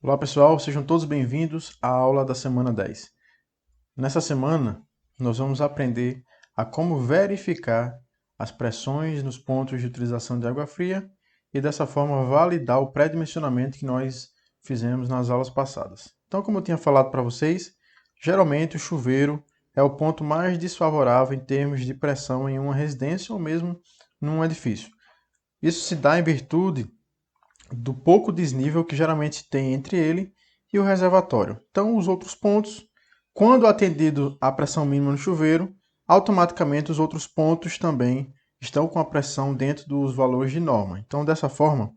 Olá pessoal, sejam todos bem-vindos à aula da semana 10. Nessa semana, nós vamos aprender a como verificar as pressões nos pontos de utilização de água fria e dessa forma validar o pré-dimensionamento que nós fizemos nas aulas passadas. Então, como eu tinha falado para vocês, geralmente o chuveiro é o ponto mais desfavorável em termos de pressão em uma residência ou mesmo num edifício. Isso se dá em virtude do pouco desnível que geralmente tem entre ele e o reservatório. Então, os outros pontos, quando atendido a pressão mínima no chuveiro, automaticamente os outros pontos também estão com a pressão dentro dos valores de norma. Então, dessa forma,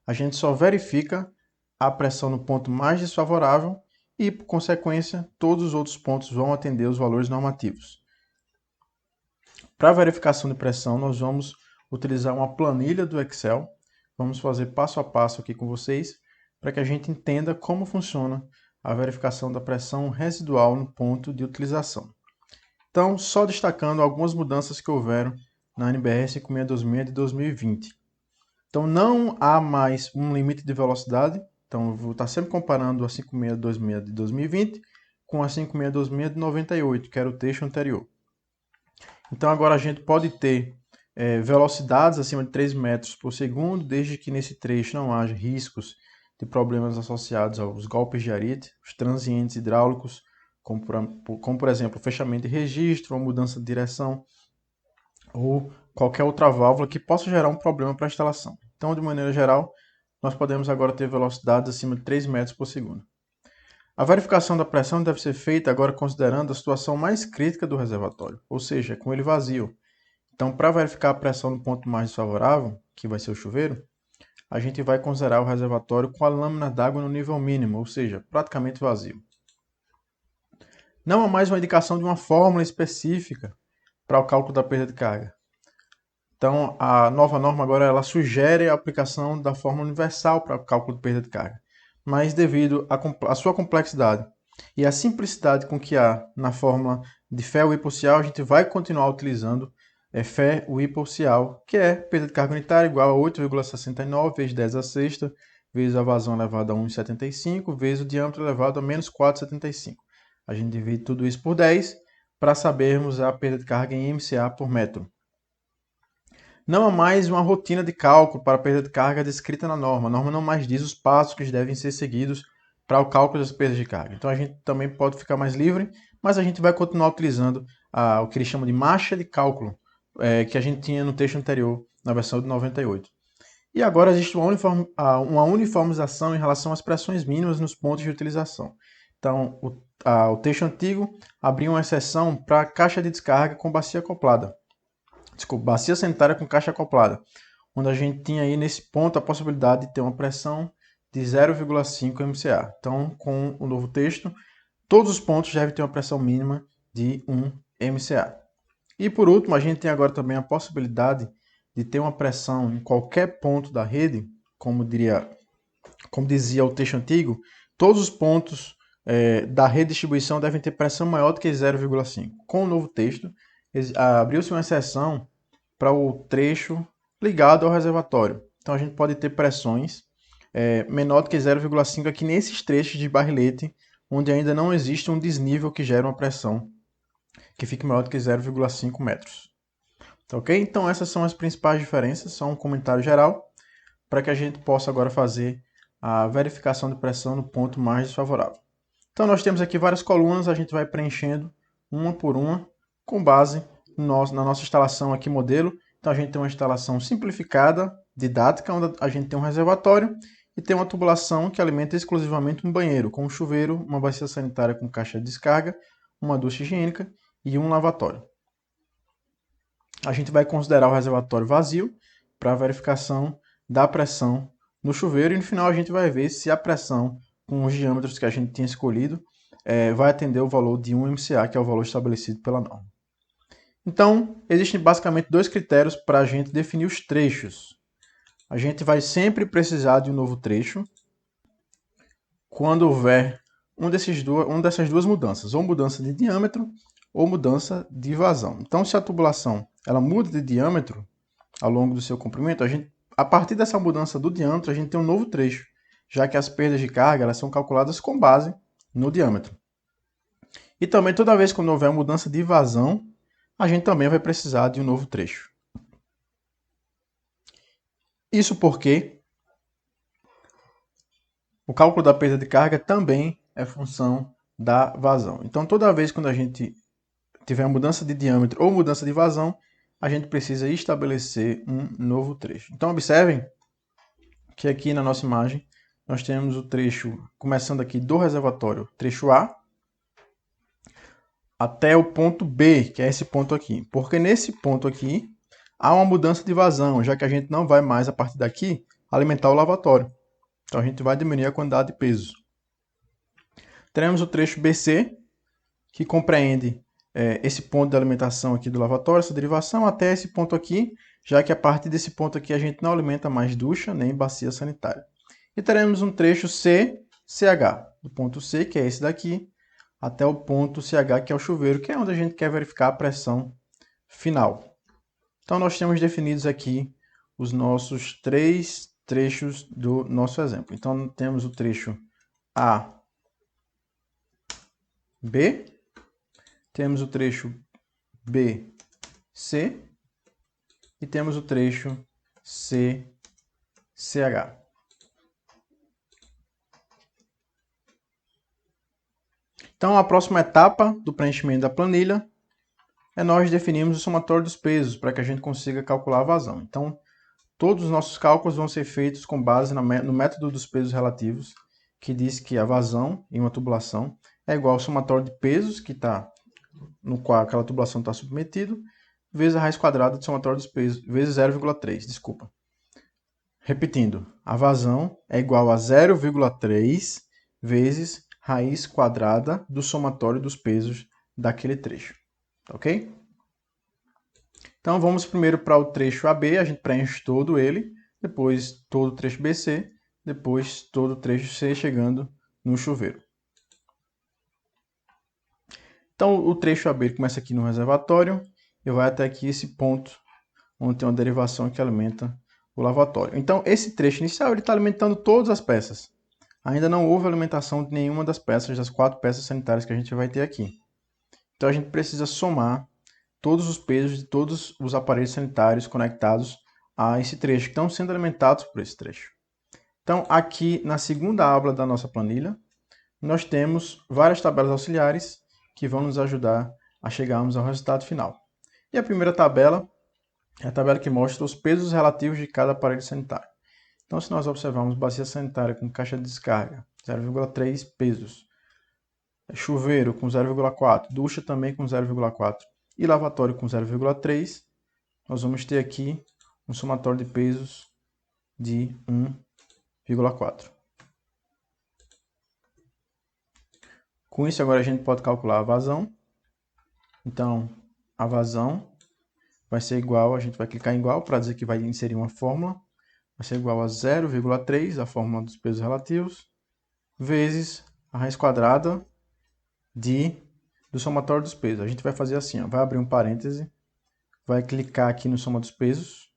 a gente só verifica a pressão no ponto mais desfavorável e, por consequência, todos os outros pontos vão atender os valores normativos. Para a verificação de pressão, nós vamos utilizar uma planilha do Excel. Vamos fazer passo a passo aqui com vocês para que a gente entenda como funciona a verificação da pressão residual no ponto de utilização. Então, só destacando algumas mudanças que houveram na NBR 5626 de 2020. Então, não há mais um limite de velocidade. Então, eu vou estar sempre comparando a 5626 de 2020 com a 5626 de 98, que era o texto anterior. Então, agora a gente pode ter velocidades acima de 3 metros por segundo, desde que nesse trecho não haja riscos de problemas associados aos golpes de arite, os transientes hidráulicos, como por exemplo, o fechamento de registro, ou mudança de direção, ou qualquer outra válvula que possa gerar um problema para a instalação. Então, de maneira geral, nós podemos agora ter velocidades acima de 3 metros por segundo. A verificação da pressão deve ser feita agora considerando a situação mais crítica do reservatório, ou seja, com ele vazio. Então, para verificar a pressão no ponto mais desfavorável, que vai ser o chuveiro, a gente vai considerar o reservatório com a lâmina d'água no nível mínimo, ou seja, praticamente vazio. Não há mais uma indicação de uma fórmula específica para o cálculo da perda de carga. Então, a nova norma agora ela sugere a aplicação da fórmula universal para o cálculo de perda de carga. Mas devido à sua complexidade e à simplicidade com que há na fórmula de Fé-Whipple-Cial, a gente vai continuar utilizando Fé-Whipple-Cial, que é perda de carga unitária igual a 8,69 vezes 10 a sexta, vezes a vazão elevada a 1,75, vezes o diâmetro elevado a menos 4,75. A gente divide tudo isso por 10 para sabermos a perda de carga em MCA por metro. Não há mais uma rotina de cálculo para a perda de carga descrita na norma. A norma não mais diz os passos que devem ser seguidos para o cálculo das perdas de carga. Então a gente também pode ficar mais livre, mas a gente vai continuar utilizando o que eles chamam de marcha de cálculo, que a gente tinha no texto anterior, na versão de 98. E agora existe uma uniformização em relação às pressões mínimas nos pontos de utilização. Então, o texto antigo abria uma exceção para caixa de descarga com bacia acoplada. Desculpa, bacia sanitária com caixa acoplada, onde a gente tinha aí nesse ponto a possibilidade de ter uma pressão de 0,5 MCA. Então, com o novo texto, todos os pontos devem ter uma pressão mínima de 1 MCA. E por último, a gente tem agora também a possibilidade de ter uma pressão em qualquer ponto da rede, como dizia o texto antigo, todos os pontos da rede de distribuição devem ter pressão maior do que 0,5. Com o novo texto, abriu-se uma exceção para o trecho ligado ao reservatório. Então a gente pode ter pressões menor do que 0,5 aqui nesses trechos de barrilete, onde ainda não existe um desnível que gera uma pressão que fique maior do que 0,5 metros. Tá ok? Então essas são as principais diferenças, só um comentário geral, para que a gente possa agora fazer a verificação de pressão no ponto mais desfavorável. Então nós temos aqui várias colunas, a gente vai preenchendo uma por uma, com base na nossa instalação aqui modelo. Então a gente tem uma instalação simplificada, didática, onde a gente tem um reservatório e tem uma tubulação que alimenta exclusivamente um banheiro, com um chuveiro, uma bacia sanitária com caixa de descarga, uma ducha higiênica e um lavatório. A gente vai considerar o reservatório vazio para a verificação da pressão no chuveiro e no final a gente vai ver se a pressão com os diâmetros que a gente tinha escolhido vai atender o valor de 1 MCA, que é o valor estabelecido pela norma. Então, existem basicamente dois critérios para a gente definir os trechos. A gente vai sempre precisar de um novo trecho quando houver uma dessas duas mudanças, ou mudança de diâmetro ou mudança de vazão. Então, se a tubulação ela muda de diâmetro ao longo do seu comprimento, a partir dessa mudança do diâmetro, a gente tem um novo trecho, já que as perdas de carga elas são calculadas com base no diâmetro. E também toda vez que houver mudança de vazão, a gente também vai precisar de um novo trecho. Isso porque o cálculo da perda de carga também é função da vazão. Então, toda vez quando a gente tiver mudança de diâmetro ou mudança de vazão, a gente precisa estabelecer um novo trecho. Então, observem que aqui na nossa imagem nós temos o trecho, começando aqui do reservatório, trecho A, até o ponto B, que é esse ponto aqui. Porque nesse ponto aqui há uma mudança de vazão, já que a gente não vai mais, a partir daqui, alimentar o lavatório. Então a gente vai diminuir a quantidade de pesos. Teremos o trecho BC, que compreende esse ponto de alimentação aqui do lavatório, essa derivação, até esse ponto aqui, já que a partir desse ponto aqui a gente não alimenta mais ducha nem bacia sanitária. E teremos um trecho CCH, do ponto C, que é esse daqui, até o ponto CH, que é o chuveiro, que é onde a gente quer verificar a pressão final. Então nós temos definidos aqui os nossos 3 trechos do nosso exemplo. Então temos o trecho A, B, temos o trecho B, C e temos o trecho C, CH. Então a próxima etapa do preenchimento da planilha é nós definirmos o somatório dos pesos para que a gente consiga calcular a vazão. Então todos os nossos cálculos vão ser feitos com base no método dos pesos relativos, que diz que a vazão em uma tubulação é igual ao somatório de pesos que está no qual aquela tubulação está submetida, vezes a raiz quadrada do somatório dos pesos, vezes 0,3, desculpa. Repetindo, a vazão é igual a 0,3 vezes raiz quadrada do somatório dos pesos daquele trecho, ok? Então vamos primeiro para o trecho AB, a gente preenche todo ele, depois todo o trecho BC, depois todo o trecho C chegando no chuveiro. Então o trecho AB começa aqui no reservatório e vai até aqui esse ponto onde tem uma derivação que alimenta o lavatório. Então esse trecho inicial está alimentando todas as peças. Ainda não houve alimentação de nenhuma das peças, das 4 peças sanitárias que a gente vai ter aqui. Então a gente precisa somar todos os pesos de todos os aparelhos sanitários conectados a esse trecho, que estão sendo alimentados por esse trecho. Então, aqui na segunda aba da nossa planilha, nós temos várias tabelas auxiliares que vão nos ajudar a chegarmos ao resultado final. E a primeira tabela é a tabela que mostra os pesos relativos de cada aparelho sanitário. Então, se nós observarmos bacia sanitária com caixa de descarga, 0,3 pesos, chuveiro com 0,4, ducha também com 0,4 e lavatório com 0,3, nós vamos ter aqui um somatório de pesos de 1,4. Com isso, agora a gente pode calcular a vazão. Então, a vazão vai ser igual, a gente vai clicar em igual para dizer que vai inserir uma fórmula. Vai ser igual a 0,3, a fórmula dos pesos relativos, vezes a raiz quadrada do somatório dos pesos. A gente vai fazer assim, ó, vai abrir um parêntese, vai clicar aqui no soma dos pesos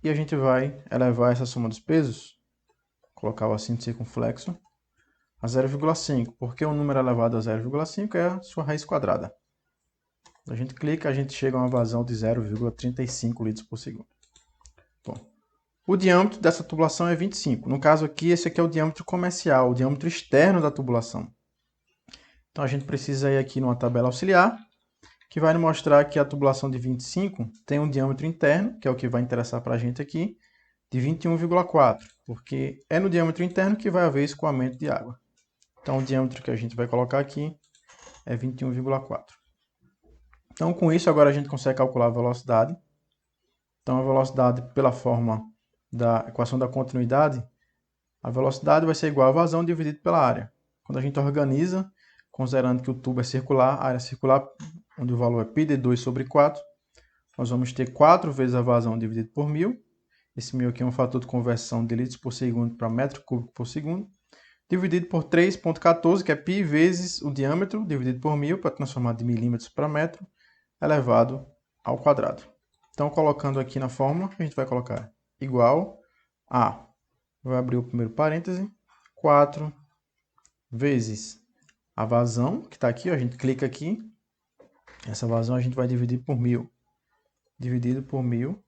e a gente vai elevar essa soma dos pesos, colocar o acento circunflexo, a 0,5, porque o número elevado a 0,5 é a sua raiz quadrada. A gente clica, a gente chega a uma vazão de 0,35 litros por segundo. Bom, o diâmetro dessa tubulação é 25. No caso aqui, esse aqui é o diâmetro comercial, o diâmetro externo da tubulação. Então a gente precisa ir aqui numa tabela auxiliar, que vai nos mostrar que a tubulação de 25 tem um diâmetro interno, que é o que vai interessar para a gente aqui, de 21,4, porque é no diâmetro interno que vai haver escoamento de água. Então o diâmetro que a gente vai colocar aqui é 21,4. Então com isso agora a gente consegue calcular a velocidade. Então a velocidade pela forma da equação da continuidade, a velocidade vai ser igual a vazão dividido pela área. Quando a gente organiza, considerando que o tubo é circular, a área circular, onde o valor é πd2 sobre 4, nós vamos ter 4 vezes a vazão dividido por 1000. Esse 1000 aqui é um fator de conversão de litros por segundo para metro cúbico por segundo. Dividido por 3,14, que é π vezes o diâmetro, dividido por 1000, para transformar de milímetros para metro, elevado ao quadrado. Então, colocando aqui na fórmula, a gente vai colocar igual a, vai abrir o primeiro parêntese, 4 vezes a vazão, que está aqui, ó, a gente clica aqui. Essa vazão a gente vai dividir por 1000. Dividido por 1000.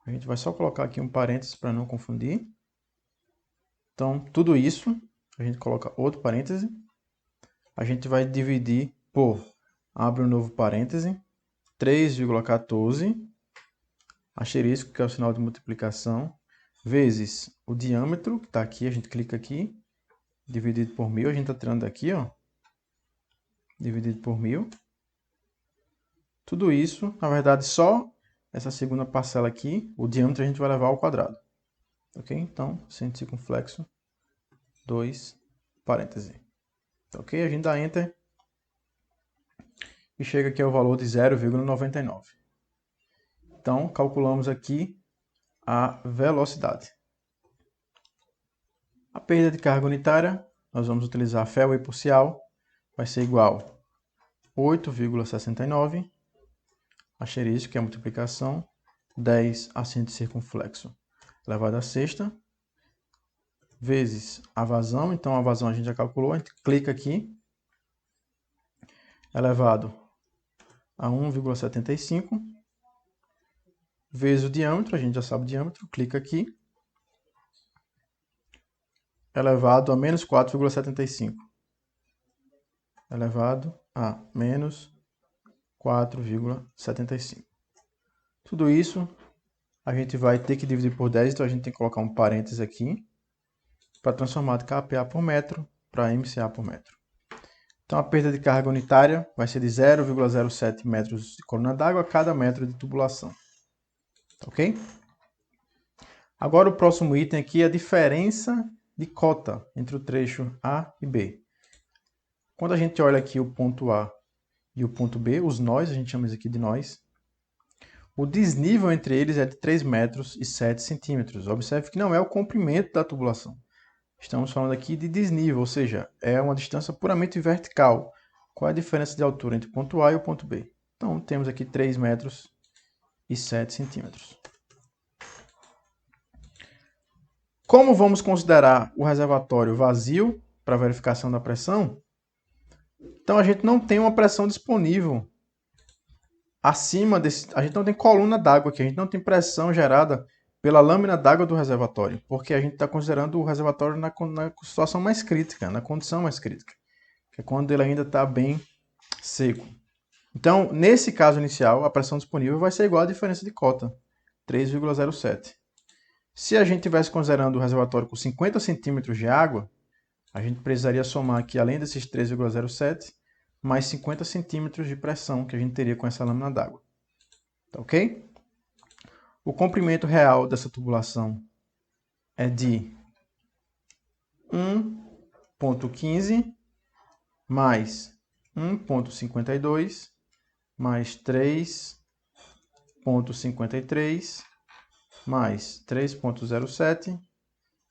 A gente vai só colocar aqui um parênteses para não confundir. Então, tudo isso, a gente coloca outro parêntese. A gente vai dividir por, abre um novo parêntese, 3,14, asterisco, que é o sinal de multiplicação, vezes o diâmetro, que está aqui, a gente clica aqui, dividido por 1000, a gente está tirando aqui, ó, dividido por 1000. Tudo isso, na verdade, só essa segunda parcela aqui, o diâmetro a gente vai levar ao quadrado. Ok? Então, centro circunflexo, 2, parêntese. Ok? A gente dá Enter e chega aqui ao valor de 0,99. Então, calculamos aqui a velocidade. A perda de carga unitária, nós vamos utilizar Fellway por Cial, vai ser igual a 8,69, asterisco, que é a multiplicação, 10 acento circunflexo elevado à sexta, vezes a vazão, então a vazão a gente já calculou, a gente clica aqui, elevado a 1,75, vezes o diâmetro, a gente já sabe o diâmetro, clica aqui, elevado a menos 4,75, elevado a menos 4,75. Tudo isso a gente vai ter que dividir por 10, então a gente tem que colocar um parênteses aqui para transformar de kPa por metro para MCA por metro. Então a perda de carga unitária vai ser de 0,07 metros de coluna d'água a cada metro de tubulação. Ok? Agora o próximo item aqui é a diferença de cota entre o trecho A e B. Quando a gente olha aqui o ponto A e o ponto B, os nós, a gente chama isso aqui de nós, o desnível entre eles é de 3 metros e 7 centímetros. Observe que não é o comprimento da tubulação. Estamos falando aqui de desnível, ou seja, é uma distância puramente vertical. Qual é a diferença de altura entre o ponto A e o ponto B? Então, temos aqui 3 metros e 7 centímetros. Como vamos considerar o reservatório vazio para verificação da pressão? Então, a gente não tem uma pressão disponível acima desse... A gente não tem coluna d'água aqui, a gente não tem pressão gerada pela lâmina d'água do reservatório, porque a gente está considerando o reservatório na situação mais crítica, na condição mais crítica, que é quando ele ainda está bem seco. Então, nesse caso inicial, a pressão disponível vai ser igual à diferença de cota, 3,07. Se a gente estivesse considerando o reservatório com 50 centímetros de água, a gente precisaria somar aqui, além desses 3,07, mais 50 centímetros de pressão que a gente teria com essa lâmina d'água. Tá ok? O comprimento real dessa tubulação é de 1,15 mais 1,52 mais 3,53 mais 3,07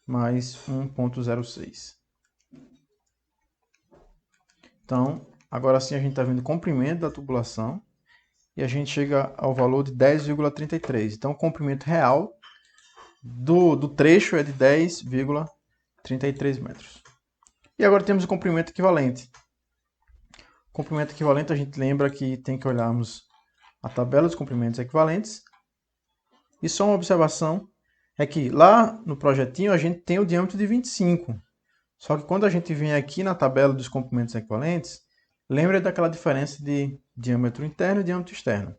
mais 1,06. Então, agora sim a gente está vendo o comprimento da tubulação e a gente chega ao valor de 10,33. Então, o comprimento real do trecho é de 10,33 metros. E agora temos o comprimento equivalente. O comprimento equivalente, a gente lembra que tem que olharmos a tabela dos comprimentos equivalentes. E só uma observação é que lá no projetinho a gente tem o diâmetro de 25. Só que quando a gente vem aqui na tabela dos comprimentos equivalentes, lembra daquela diferença de diâmetro interno e diâmetro externo.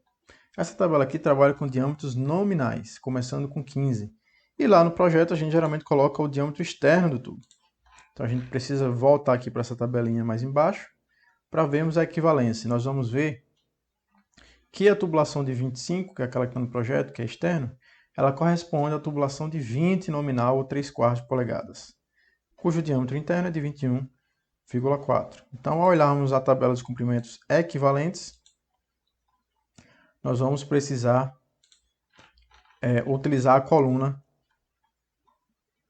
Essa tabela aqui trabalha com diâmetros nominais, começando com 15. E lá no projeto a gente geralmente coloca o diâmetro externo do tubo. Então a gente precisa voltar aqui para essa tabelinha mais embaixo para vermos a equivalência. Nós vamos ver que a tubulação de 25, que é aquela que está no projeto, que é externo, ela corresponde à tubulação de 20 nominal ou 3/4 polegadas, cujo diâmetro interno é de 21,4. Então, ao olharmos a tabela dos comprimentos equivalentes, nós vamos precisar utilizar a coluna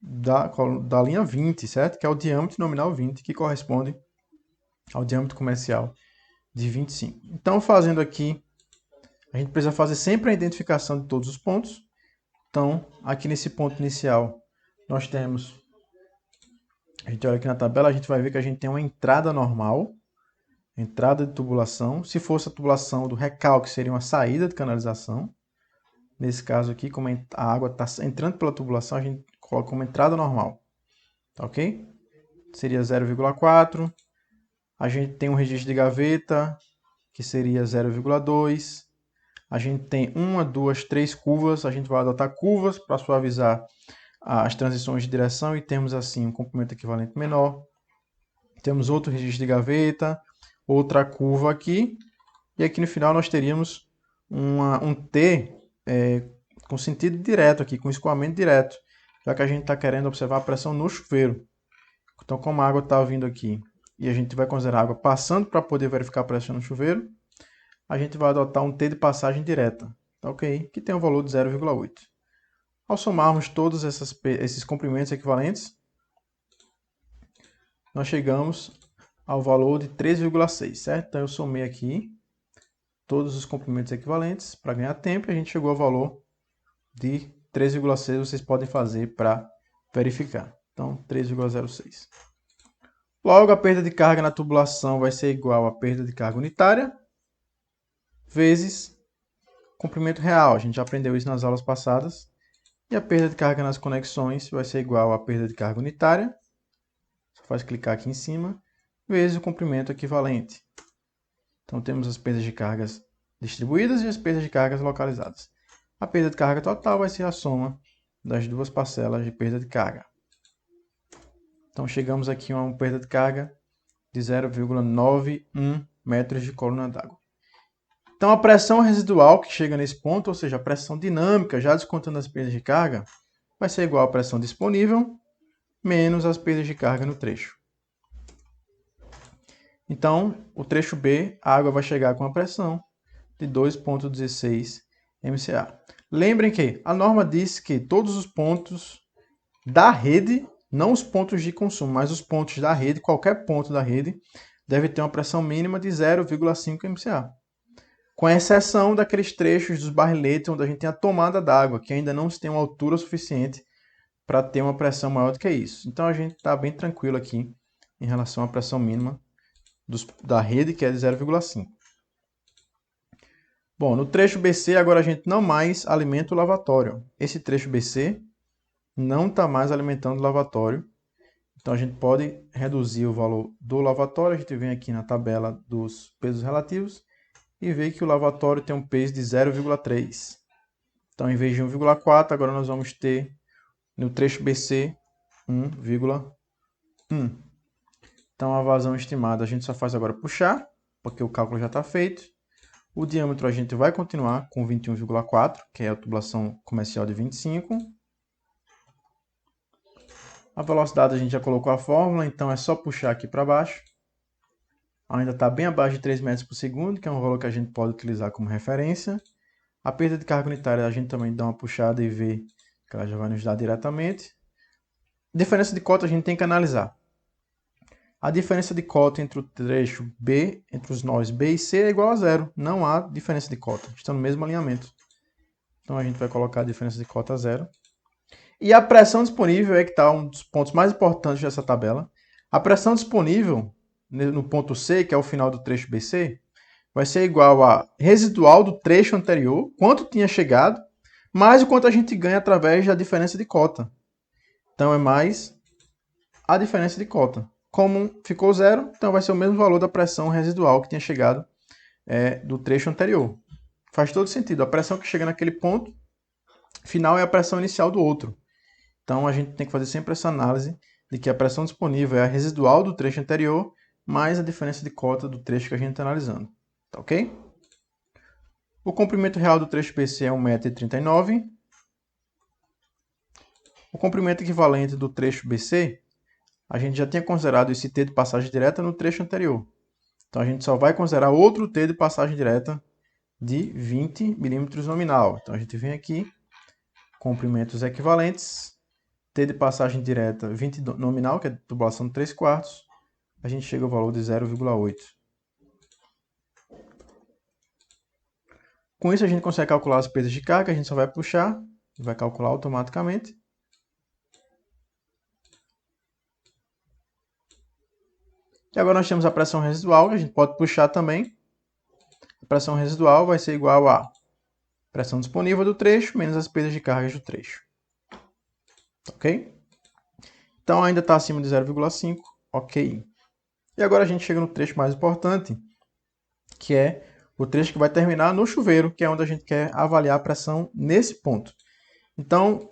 da linha 20, certo? Que é o diâmetro nominal 20, que corresponde ao diâmetro comercial de 25. Então, fazendo aqui, a gente precisa fazer sempre a identificação de todos os pontos. Então, aqui nesse ponto inicial, nós temos A gente olha aqui na tabela, a gente vai ver que a gente tem uma entrada normal, entrada de tubulação. Se fosse a tubulação do recalque, seria uma saída de canalização. Nesse caso aqui, como a água está entrando pela tubulação, a gente coloca como entrada normal. Tá ok? Seria 0,4. A gente tem um registro de gaveta, que seria 0,2. A gente tem 1, 2, 3 curvas. A gente vai adotar curvas para suavizar as transições de direção e temos assim um comprimento equivalente menor. Temos outro registro de gaveta, outra curva aqui. E aqui no final nós teríamos um T com sentido direto aqui, com escoamento direto, já que a gente está querendo observar a pressão no chuveiro. Então, como a água está vindo aqui e a gente vai considerar a água passando para poder verificar a pressão no chuveiro, a gente vai adotar um T de passagem direta, tá ok? Que tem um valor de 0,8. Ao somarmos todos esses comprimentos equivalentes, nós chegamos ao valor de 3,6, certo? Então, eu somei aqui todos os comprimentos equivalentes para ganhar tempo e a gente chegou ao valor de 3,6. Vocês podem fazer para verificar. Então, 3,06. Logo, a perda de carga na tubulação vai ser igual a perda de carga unitária vezes comprimento real. A gente já aprendeu isso nas aulas passadas. E a perda de carga nas conexões vai ser igual a perda de carga unitária. Só faz clicar aqui em cima. Vezes o comprimento equivalente. Então, temos as perdas de cargas distribuídas e as perdas de cargas localizadas. A perda de carga total vai ser a soma das duas parcelas de perda de carga. Então, chegamos aqui a uma perda de carga de 0,91 metros de coluna d'água. Então, a pressão residual que chega nesse ponto, ou seja, a pressão dinâmica, já descontando as perdas de carga, vai ser igual à pressão disponível menos as perdas de carga no trecho. Então, o trecho B, a água vai chegar com a pressão de 2,16 MCA. Lembrem que a norma diz que todos os pontos da rede, não os pontos de consumo, mas os pontos da rede, qualquer ponto da rede, deve ter uma pressão mínima de 0,5 MCA. Com exceção daqueles trechos dos barriletes onde a gente tem a tomada d'água, que ainda não se tem uma altura suficiente para ter uma pressão maior do que isso. Então a gente está bem tranquilo aqui em relação à pressão mínima da rede, que é de 0,5. Bom, no trecho BC, agora a gente não mais alimenta o lavatório. Esse trecho BC não está mais alimentando o lavatório. Então a gente pode reduzir o valor do lavatório. A gente vem aqui na tabela dos pesos relativos e vê que o lavatório tem um peso de 0,3. Então, em vez de 1,4, agora nós vamos ter no trecho BC 1,1. Então, a vazão estimada a gente só faz agora puxar, porque o cálculo já está feito. O diâmetro a gente vai continuar com 21,4, que é a tubulação comercial de 25. A velocidade a gente já colocou a fórmula, então é só puxar aqui para baixo. Ainda está bem abaixo de 3 metros por segundo, que é um valor que a gente pode utilizar como referência. A perda de carga unitária a gente também dá uma puxada e vê que ela já vai nos dar diretamente. Diferença de cota a gente tem que analisar. A diferença de cota entre o trecho B, entre os nós B e C é igual a zero. Não há diferença de cota, estão no mesmo alinhamento. Então a gente vai colocar a diferença de cota a zero. E a pressão disponível é que está um dos pontos mais importantes dessa tabela. A pressão disponível no ponto C, que é o final do trecho BC, vai ser igual a residual do trecho anterior, quanto tinha chegado, mais o quanto a gente ganha através da diferença de cota. Então é mais a diferença de cota. Como ficou zero, então vai ser o mesmo valor da pressão residual que tinha chegado do trecho anterior. Faz todo sentido. A pressão que chega naquele ponto final é a pressão inicial do outro. Então a gente tem que fazer sempre essa análise de que a pressão disponível é a residual do trecho anterior mais a diferença de cota do trecho que a gente está analisando. Tá ok? O comprimento real do trecho BC é 1,39 m. O comprimento equivalente do trecho BC, a gente já tinha considerado esse T de passagem direta no trecho anterior. Então a gente só vai considerar outro T de passagem direta de 20 milímetros nominal. Então a gente vem aqui, comprimentos equivalentes, T de passagem direta 20 nominal, que é tubulação de 3/4, a gente chega ao valor de 0,8. Com isso a gente consegue calcular as perdas de carga, a gente só vai puxar e vai calcular automaticamente. E agora nós temos a pressão residual, que a gente pode puxar também. A pressão residual vai ser igual a pressão disponível do trecho menos as perdas de cargas do trecho. Ok? Então ainda está acima de 0,5, ok. E agora a gente chega no trecho mais importante, que é o trecho que vai terminar no chuveiro, que é onde a gente quer avaliar a pressão nesse ponto. Então,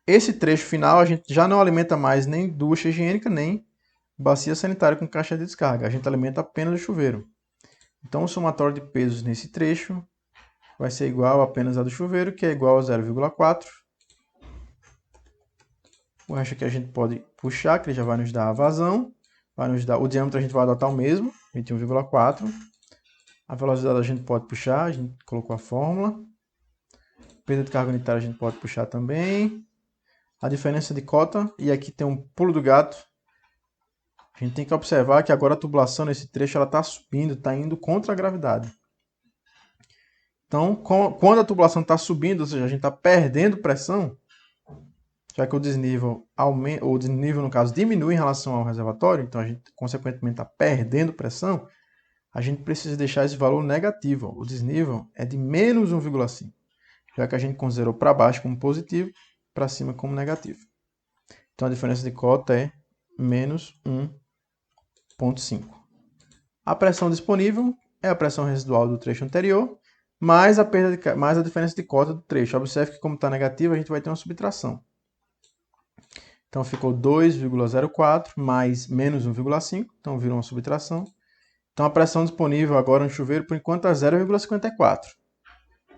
esse trecho final a gente já não alimenta mais nem ducha higiênica, nem bacia sanitária com caixa de descarga. A gente alimenta apenas o chuveiro. Então, o somatório de pesos nesse trecho vai ser igual apenas a do chuveiro, que é igual a 0,4. O resto aqui a gente pode puxar, que ele já vai nos dar a vazão. Vai nos dar, o diâmetro a gente vai adotar o mesmo, 21,4. A velocidade a gente pode puxar, a gente colocou a fórmula. Perda de carga unitária a gente pode puxar também. A diferença de cota, e aqui tem um pulo do gato. A gente tem que observar que agora a tubulação nesse trecho está subindo, está indo contra a gravidade. Então, quando a tubulação está subindo, ou seja, a gente está perdendo pressão, já que o desnível aumenta, ou o desnível, no caso, diminui em relação ao reservatório, então a gente, consequentemente, está perdendo pressão, a gente precisa deixar esse valor negativo. O desnível é de menos 1,5, já que a gente considerou para baixo como positivo, para cima como negativo. Então, a diferença de cota é menos 1,5. A pressão disponível é a pressão residual do trecho anterior, mais a diferença de cota do trecho. Observe que, como está negativo, a gente vai ter uma subtração. Então, ficou 2,04 mais menos 1,5, então virou uma subtração. Então, a pressão disponível agora no chuveiro, por enquanto, é 0,54.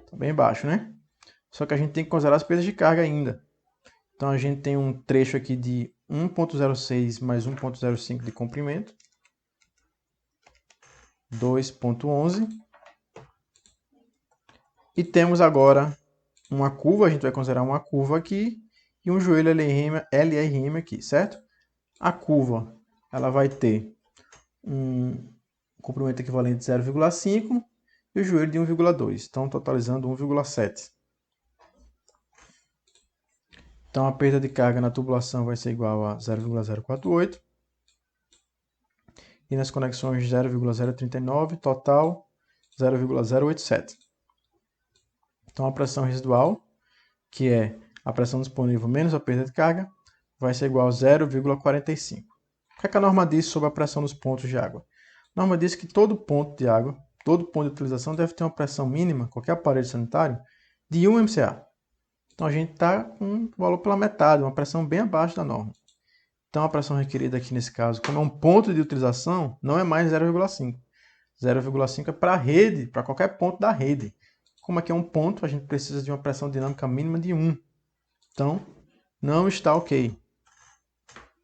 Está bem baixo, né? Só que a gente tem que considerar as perdas de carga ainda. Então, a gente tem um trecho aqui de 1,06 mais 1,05 de comprimento. 2,11. E temos agora uma curva, a gente vai considerar uma curva aqui, e um joelho LRM aqui, certo? A curva, ela vai ter um comprimento equivalente de 0,5 e o joelho de 1,2, então totalizando 1,7. Então a perda de carga na tubulação vai ser igual a 0,048 e nas conexões 0,039, total 0,087. Então a pressão residual, que é a pressão disponível menos a perda de carga, vai ser igual a 0,45. O que é que a norma diz sobre a pressão dos pontos de água? A norma diz que todo ponto de água, todo ponto de utilização deve ter uma pressão mínima, qualquer aparelho sanitário, de 1 MCA. Então a gente está com um valor pela metade, uma pressão bem abaixo da norma. Então a pressão requerida aqui nesse caso, como é um ponto de utilização, não é mais 0,5. 0,5 é para a rede, para qualquer ponto da rede. Como aqui é um ponto, a gente precisa de uma pressão dinâmica mínima de 1. Então, não está ok.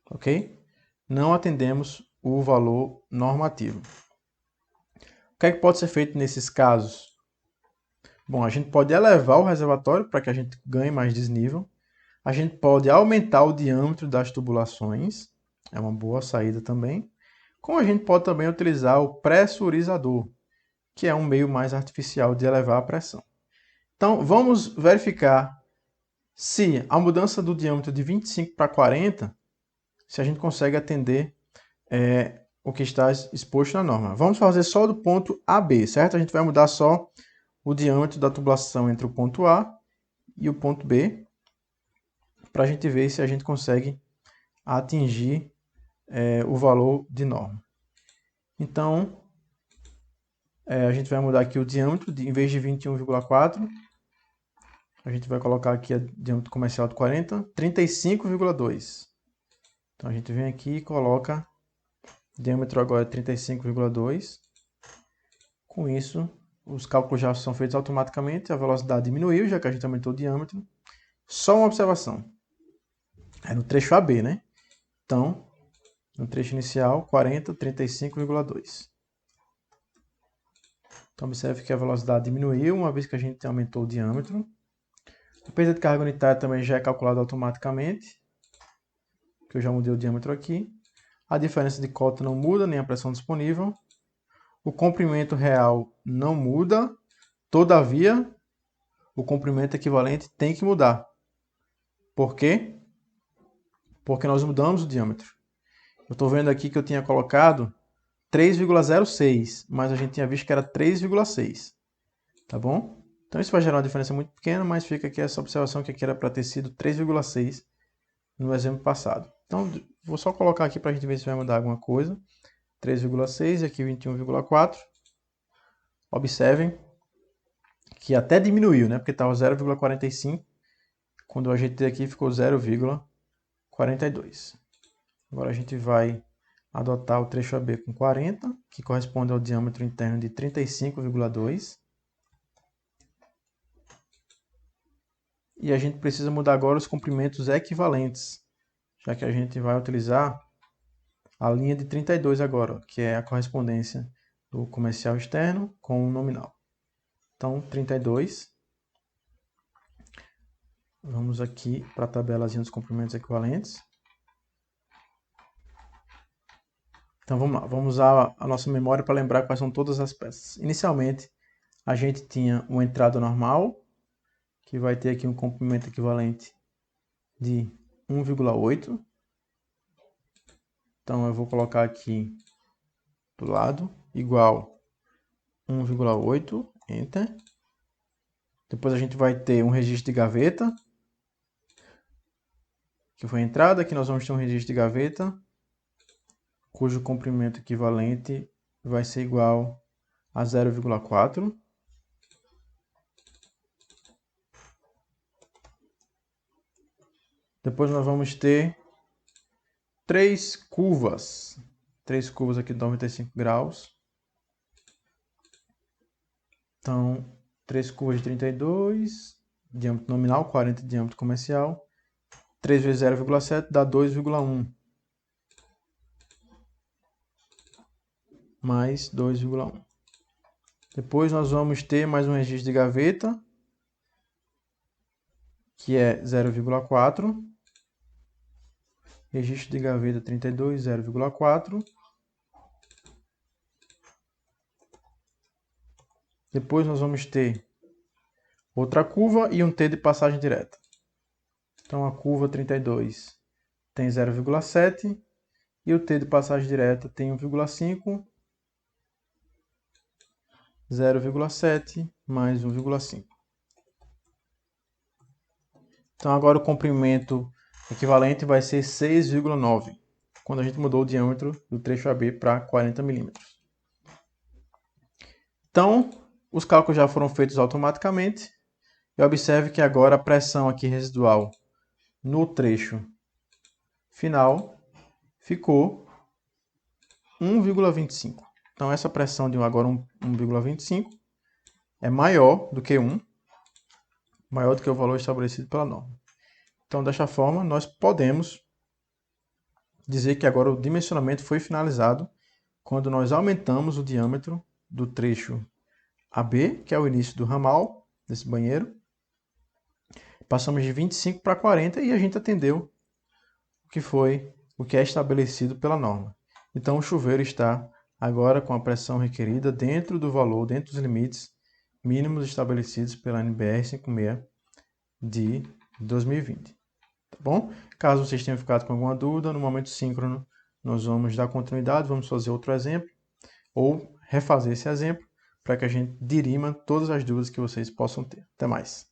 Ok? Não atendemos o valor normativo. O que é que pode ser feito nesses casos? Bom, a gente pode elevar o reservatório para que a gente ganhe mais desnível. A gente pode aumentar o diâmetro das tubulações. É uma boa saída também. Como a gente pode também utilizar o pressurizador, que é um meio mais artificial de elevar a pressão. Então, vamos verificar se a mudança do diâmetro de 25 para 40, se a gente consegue atender o que está exposto na norma. Vamos fazer só do ponto AB, certo? A gente vai mudar só o diâmetro da tubulação entre o ponto A e o ponto B, para a gente ver se a gente consegue atingir o valor de norma. Então, a gente vai mudar aqui o diâmetro, em vez de 21,4, a gente vai colocar aqui o diâmetro comercial de 40, 35,2. Então a gente vem aqui e coloca o diâmetro agora é 35,2. Com isso, os cálculos já são feitos automaticamente, a velocidade diminuiu, já que a gente aumentou o diâmetro. Só uma observação. É no trecho AB, né? Então, no trecho inicial, 40, 35,2. Então, observe que a velocidade diminuiu, uma vez que a gente aumentou o diâmetro. A perda de carga unitária também já é calculada automaticamente, que eu já mudei o diâmetro aqui. A diferença de cota não muda, nem a pressão disponível. O comprimento real não muda, todavia, o comprimento equivalente tem que mudar. Por quê? Porque nós mudamos o diâmetro. Eu estou vendo aqui que eu tinha colocado 3,06, mas a gente tinha visto que era 3,6, tá bom? Então isso vai gerar uma diferença muito pequena, mas fica aqui essa observação que aqui era para ter sido 3,6 no exemplo passado. Então vou só colocar aqui para a gente ver se vai mudar alguma coisa. 3,6 e aqui 21,4. Observem que até diminuiu, né? Porque estava 0,45. Quando eu ajeitei aqui ficou 0,42. Agora a gente vai adotar o trecho AB com 40, que corresponde ao diâmetro interno de 35,2. E a gente precisa mudar agora os comprimentos equivalentes, já que a gente vai utilizar a linha de 32 agora, que é a correspondência do comercial externo com o nominal. Então, 32. Vamos aqui para a tabelazinha dos comprimentos equivalentes. Então vamos lá, vamos usar a nossa memória para lembrar quais são todas as peças. Inicialmente, a gente tinha uma entrada normal, que vai ter aqui um comprimento equivalente de 1,8. Então eu vou colocar aqui do lado, igual 1,8, Enter. Depois a gente vai ter um registro de gaveta, que foi a entrada. Aqui nós vamos ter um registro de gaveta, cujo comprimento equivalente vai ser igual a 0,4. Depois nós vamos ter três curvas aqui de 95 graus. Então, 3 curvas de 32, diâmetro nominal, 40 de diâmetro comercial. 3 vezes 0,7 dá 2,1. Mais 2,1. Depois nós vamos ter mais um registro de gaveta, que é 0,4. Registro de gaveta 32, 0,4. Depois nós vamos ter outra curva e um T de passagem direta. Então a curva 32 tem 0,7 e o T de passagem direta tem 1,5. 0,7 mais 1,5. Então agora o comprimento equivalente vai ser 6,9, quando a gente mudou o diâmetro do trecho AB para 40 milímetros. Então, os cálculos já foram feitos automaticamente. E observe que agora a pressão aqui residual no trecho final ficou 1,25. Então essa pressão de agora 1,25 é maior do que 1, maior do que o valor estabelecido pela norma. Então, desta forma, nós podemos dizer que agora o dimensionamento foi finalizado quando nós aumentamos o diâmetro do trecho AB, que é o início do ramal desse banheiro. Passamos de 25 para 40 e a gente atendeu o que é estabelecido pela norma. Então, o chuveiro está agora com a pressão requerida dentro do valor, dentro dos limites mínimos estabelecidos pela NBR 56 de 2020. Tá bom? Caso vocês tenham ficado com alguma dúvida, no momento síncrono nós vamos dar continuidade, vamos fazer outro exemplo ou refazer esse exemplo para que a gente dirima todas as dúvidas que vocês possam ter. Até mais!